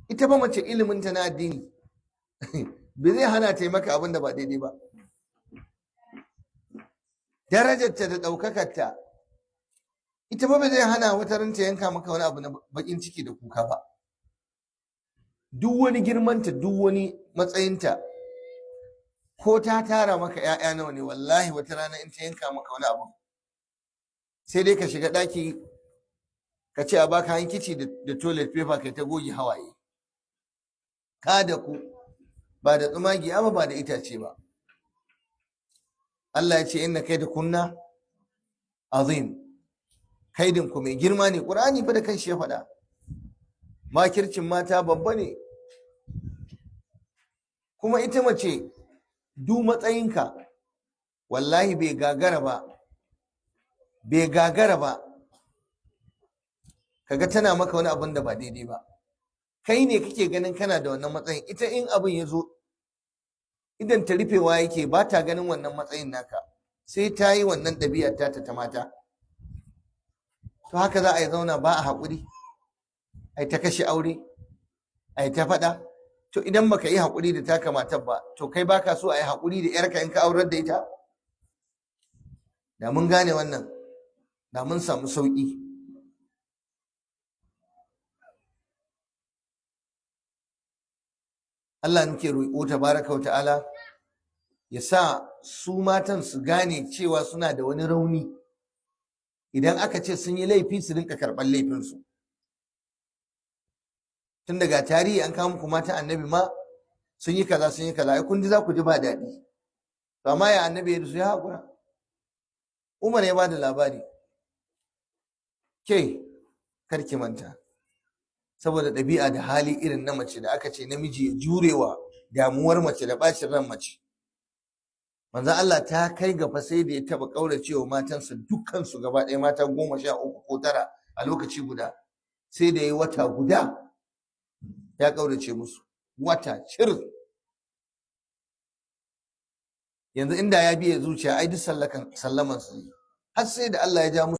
ita ba mace ilimin ta na addini bai zai hana ta yi maka abin da ba daidai ba. Darajarta da ɗaukakarta ita ba zai hana wata ranta yanka maka wani abu na bakin ciki da kuka ba. Duk wani girmanta, duk wani matsayinta, ko ta tara maka 'ya'ya nawa ne, wallahi wata rana in ta yanka maka wani abu sai dai ka shiga ɗaki ka ce a baka hankici da toilet paper kai ta goge hawaye. Ka da ku ba da tsumagi ba da itace ba. Allah ya ce inna kai da kunna azim, kaidin ku mai girma ne. Qur'ani fa da kanshi ya faɗa. Makircin mata babba ne. Kuma ita mace duk matsayinka wallahi bai gagara ba kaga tana maka wani abin da ba daidai ba. Kai ne kake ganin kana da wannan matsayin, ita in abin ya zo idan ta rufewa yake ba ta ganin wannan matsayin naka, sai ta yi wannan ɗabi'ar ta mata. To haka za a yi zauna ba a haƙuri, ai ta kashe aure, ai ta faɗa. To idan baka yi haƙuri da taka matar ba, to kai baka so a yi haƙuri da yarka in ka aurar da ita? Da mun gane wannan, da mun samu sauƙi. Allah nake roƙo tabaraka wa ta'ala ya sa su matan su gane cewa suna da wani rauni. Idan aka ce sun yi laifi su rinka karɓar laifinsu. Tun daga tarihi an kawo muku mata annabi ma sun yi kaza ai kun ji za ku ji ba daɗi. To amma ya annabi ya su ya haƙura. Umar ya bada labari, ke karki manta, saboda ɗabi'a da hali irin na mace da aka ce namiji ya jurewa damuwar mace da ɓacin ran mace. Manzon Allah ta kai ga fa sai da ya taɓa ƙauracewa matansa dukkansu gaba ɗaya, mata 13 ko 9 a lokaci guda. Sai da ya wata guda ya ƙaurace musu, wata cir. Yanzu inda ya biye zuciya ai duk sallaman su, har sai da Allah ya ja musu